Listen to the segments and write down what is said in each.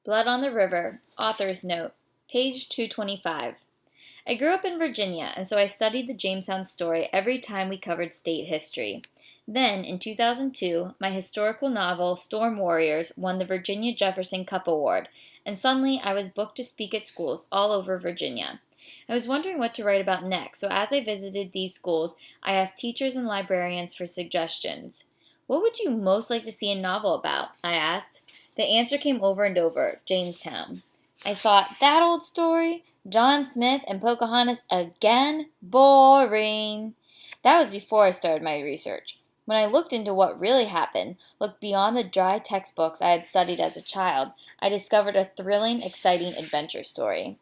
Blood on the River, author's note, page 225. I grew up in Virginia, and so I studied the Jamestown story every time we covered state history. Then, in 2002, my historical novel, Storm Warriors, won the Virginia Jefferson Cup Award, and suddenly I was booked to speak at schools all over Virginia. I was wondering what to write about next, so as I visited these schools, I asked teachers and librarians for suggestions. What would you most like to see a novel about? I asked. The answer came over and over, Jamestown. I thought, that old story? John Smith and Pocahontas again? Boring. That was before I started my research. When I looked into what really happened, looked beyond the dry textbooks I had studied as a child, I discovered a thrilling, exciting adventure story.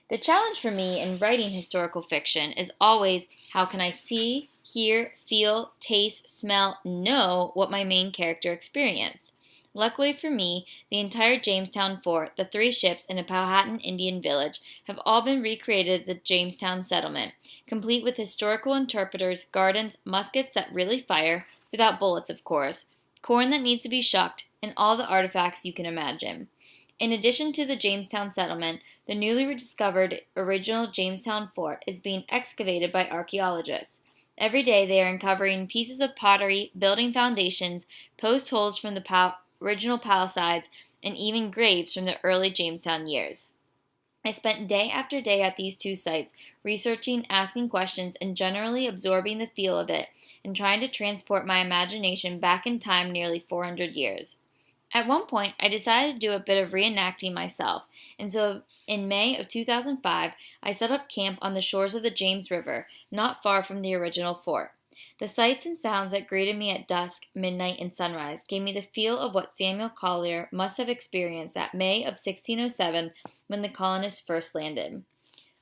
The challenge for me in writing historical fiction is always how can I see, hear, feel, taste, smell, know what my main character experienced. Luckily for me, the entire Jamestown fort, the 3 ships, and a Powhatan Indian village have all been recreated at the Jamestown settlement, complete with historical interpreters, gardens, muskets that really fire, without bullets of course, corn that needs to be shucked, and all the artifacts you can imagine. In addition to the Jamestown settlement, the newly rediscovered original Jamestown fort is being excavated by archaeologists. Every day they are uncovering pieces of pottery, building foundations, post holes from the original palisades, and even graves from the early Jamestown years. I spent day after day at these 2 sites, researching, asking questions, and generally absorbing the feel of it, and trying to transport my imagination back in time nearly 400 years. At one point, I decided to do a bit of reenacting myself, and so in May of 2005, I set up camp on the shores of the James River, not far from the original fort. The sights and sounds that greeted me at dusk, midnight, and sunrise gave me the feel of what Samuel Collier must have experienced that May of 1607 when the colonists first landed.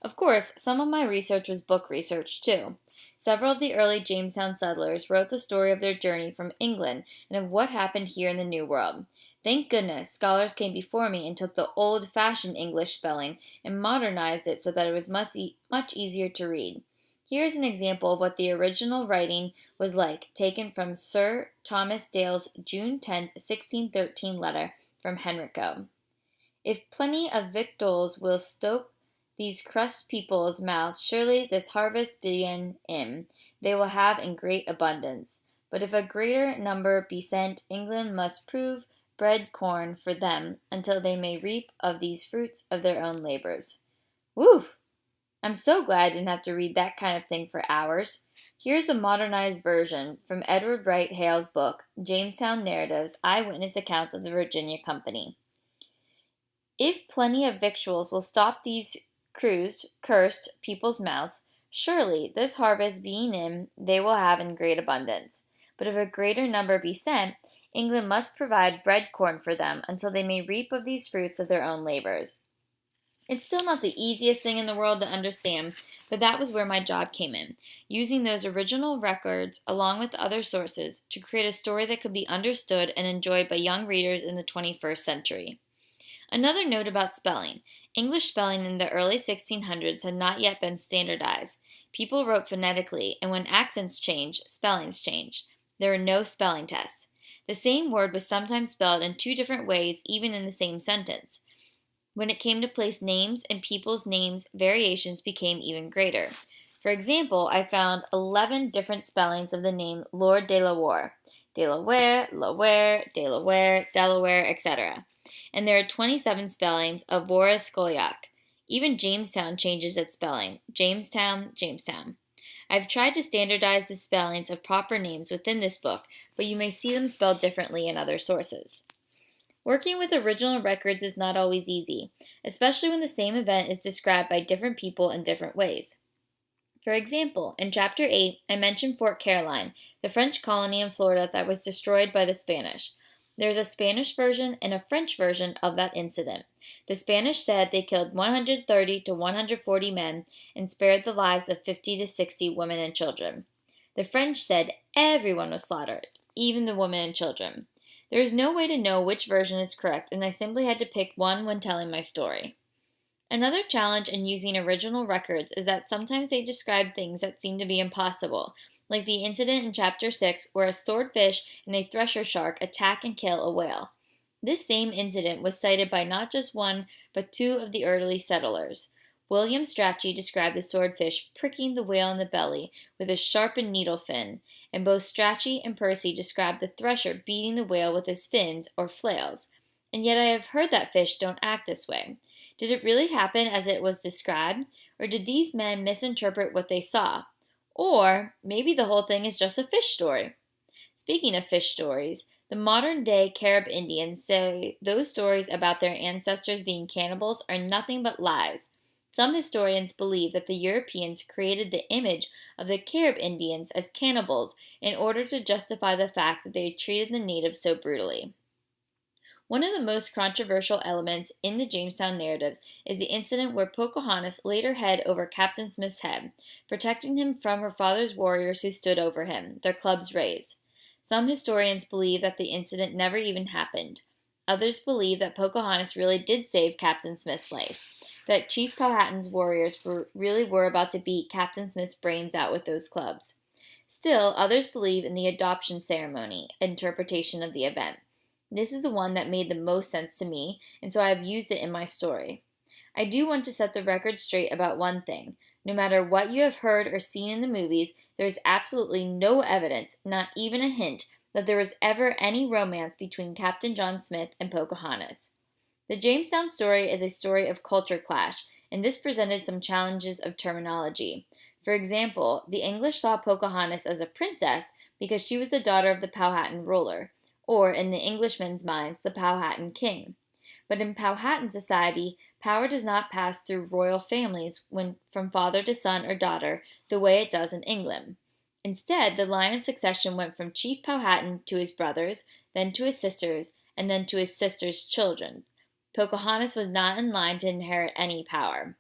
Of course, some of my research was book research too. Several of the early Jamestown settlers wrote the story of their journey from England and of what happened here in the New World. Thank goodness scholars came before me and took the old-fashioned English spelling and modernized it so that it was much easier to read. Here is an example of what the original writing was like, taken from Sir Thomas Dale's June 10, 1613 letter from Henrico. If plenty of victuals will stop these crust people's mouths, surely this harvest being in, they will have in great abundance. But if a greater number be sent, England must prove bread corn for them, until they may reap of these fruits of their own labors. Woof! I'm so glad I didn't have to read that kind of thing for hours. Here's the modernized version from Edward Wright Hale's book, Jamestown Narratives, Eyewitness Accounts of the Virginia Company. If plenty of victuals will stop these cursed people's mouths, surely this harvest being in, they will have in great abundance. But if a greater number be sent, England must provide bread corn for them, until they may reap of these fruits of their own labors. It's still not the easiest thing in the world to understand, but that was where my job came in, using those original records along with other sources to create a story that could be understood and enjoyed by young readers in the 21st century. Another note about spelling. English spelling in the early 1600s had not yet been standardized. People wrote phonetically, and when accents changed, spellings changed. There were no spelling tests. The same word was sometimes spelled in 2 different ways, even in the same sentence. When it came to place names and people's names, variations became even greater. For example, I found 11 different spellings of the name Lord de la Warr. Delaware, Laware, Delaware, Delaware, etc. And there are 27 spellings of Warraskolyak. Even Jamestown changes its spelling. Jamestown, Jamestown. I've tried to standardize the spellings of proper names within this book, but you may see them spelled differently in other sources. Working with original records is not always easy, especially when the same event is described by different people in different ways. For example, in Chapter 8, I mentioned Fort Caroline, the French colony in Florida that was destroyed by the Spanish. There is a Spanish version and a French version of that incident. The Spanish said they killed 130 to 140 men and spared the lives of 50 to 60 women and children. The French said everyone was slaughtered, even the women and children. There is no way to know which version is correct, and I simply had to pick one when telling my story. Another challenge in using original records is that sometimes they describe things that seem to be impossible, like the incident in Chapter 6 where a swordfish and a thresher shark attack and kill a whale. This same incident was cited by not just one, but two of the early settlers. William Strachey described the swordfish pricking the whale in the belly with a sharpened needle fin, and both Strachey and Percy described the thresher beating the whale with his fins, or flails. And yet I have heard that fish don't act this way. Did it really happen as it was described, or did these men misinterpret what they saw? Or maybe the whole thing is just a fish story. Speaking of fish stories, the modern-day Carib Indians say those stories about their ancestors being cannibals are nothing but lies. Some historians believe that the Europeans created the image of the Carib Indians as cannibals in order to justify the fact that they treated the natives so brutally. One of the most controversial elements in the Jamestown narratives is the incident where Pocahontas laid her head over Captain Smith's head, protecting him from her father's warriors who stood over him, their clubs raised. Some historians believe that the incident never even happened. Others believe that Pocahontas really did save Captain Smith's life, that Chief Powhatan's warriors really were about to beat Captain Smith's brains out with those clubs. Still, others believe in the adoption ceremony interpretation of the event. This is the one that made the most sense to me, and so I have used it in my story. I do want to set the record straight about one thing. No matter what you have heard or seen in the movies, there is absolutely no evidence, not even a hint, that there was ever any romance between Captain John Smith and Pocahontas. The Jamestown story is a story of culture clash, and this presented some challenges of terminology. For example, the English saw Pocahontas as a princess because she was the daughter of the Powhatan ruler, or, in the Englishmen's minds, the Powhatan king. But in Powhatan society, power does not pass through royal families from father to son or daughter the way it does in England. Instead, the line of succession went from Chief Powhatan to his brothers, then to his sisters, and then to his sisters' children. Pocahontas was not in line to inherit any power.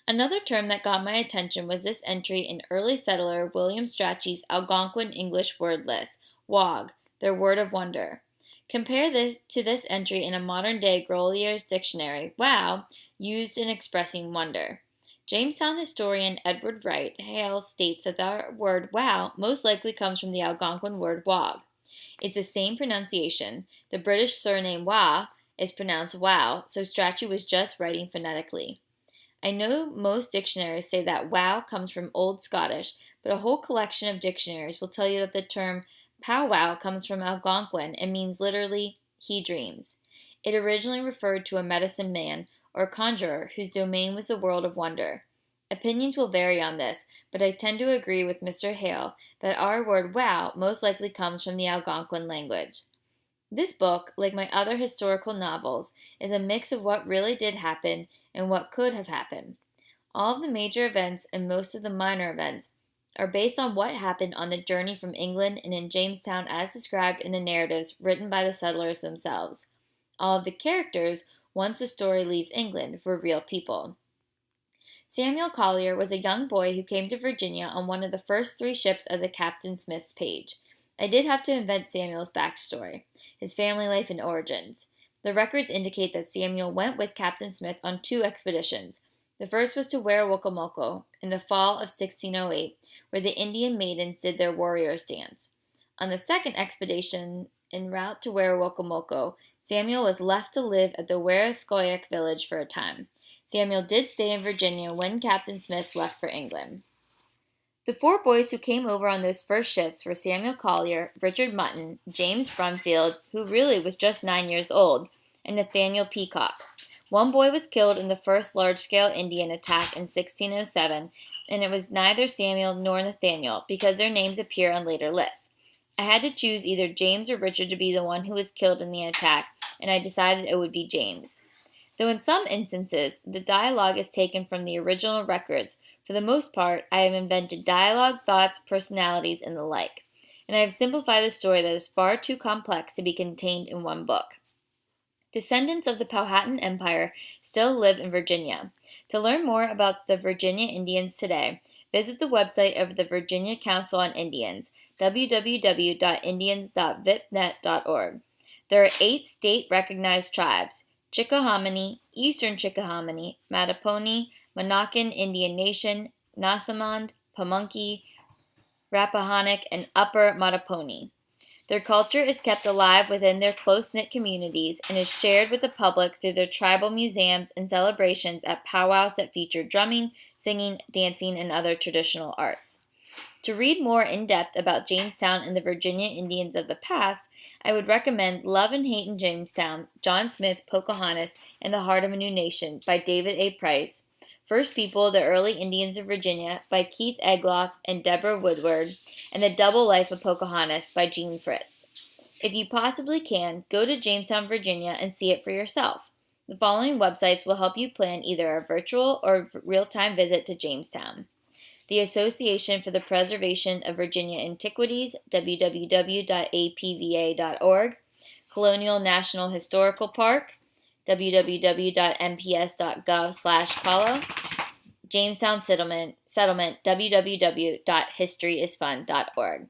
Another term that got my attention was this entry in early settler William Strachey's Algonquin English word list, WOG, their word of wonder. Compare this to this entry in a modern-day Grolier's dictionary, wow, used in expressing wonder. Jamestown historian Edward Wright Hale states that the word wow most likely comes from the Algonquin word wog. It's the same pronunciation. The British surname Wah is pronounced wow, so Strachey was just writing phonetically. I know most dictionaries say that wow comes from Old Scottish, but a whole collection of dictionaries will tell you that the term powwow comes from Algonquin and means literally, he dreams. It originally referred to a medicine man or conjurer whose domain was the world of wonder. Opinions will vary on this, but I tend to agree with Mr. Hale that our word wow most likely comes from the Algonquin language. This book, like my other historical novels, is a mix of what really did happen and what could have happened. All of the major events and most of the minor events are based on what happened on the journey from England and in Jamestown as described in the narratives written by the settlers themselves. All of the characters, once the story leaves England, were real people. Samuel Collier was a young boy who came to Virginia on one of the first 3 ships as a Captain Smith's page. I did have to invent Samuel's backstory, his family life and origins. The records indicate that Samuel went with Captain Smith on 2 expeditions. The first was to Werowocomoco in the fall of 1608, where the Indian maidens did their warriors' dance. On the second expedition, en route to Werowocomoco, Samuel was left to live at the Weroskoyak village for a time. Samuel did stay in Virginia when Captain Smith left for England. The 4 boys who came over on those first ships were Samuel Collier, Richard Mutton, James Brumfield, who really was just 9 years old, and Nathaniel Peacock. One boy was killed in the first large-scale Indian attack in 1607, and it was neither Samuel nor Nathaniel because their names appear on later lists. I had to choose either James or Richard to be the one who was killed in the attack, and I decided it would be James. Though in some instances, the dialogue is taken from the original records, for the most part, I have invented dialogue, thoughts, personalities, and the like, and I have simplified a story that is far too complex to be contained in one book. Descendants of the Powhatan Empire still live in Virginia. To learn more about the Virginia Indians today, visit the website of the Virginia Council on Indians, www.indians.vipnet.org. There are 8 state-recognized tribes: Chickahominy, Eastern Chickahominy, Mattapony, Monacan Indian Nation, Nasamond, Pamunkey, Rappahannock, and Upper Mattapony. Their culture is kept alive within their close-knit communities and is shared with the public through their tribal museums and celebrations at powwows that feature drumming, singing, dancing, and other traditional arts. To read more in depth about Jamestown and the Virginia Indians of the past, I would recommend Love and Hate in Jamestown, John Smith, Pocahontas, and the Heart of a New Nation by David A. Price, First People, the Early Indians of Virginia by Keith Egloff and Deborah Woodward, and The Double Life of Pocahontas by Jean Fritz. If you possibly can, go to Jamestown, Virginia and see it for yourself. The following websites will help you plan either a virtual or real-time visit to Jamestown. The Association for the Preservation of Virginia Antiquities, www.apva.org, Colonial National Historical Park, www.mps.gov/Colo, Jamestown Settlement, www.historyisfun.org.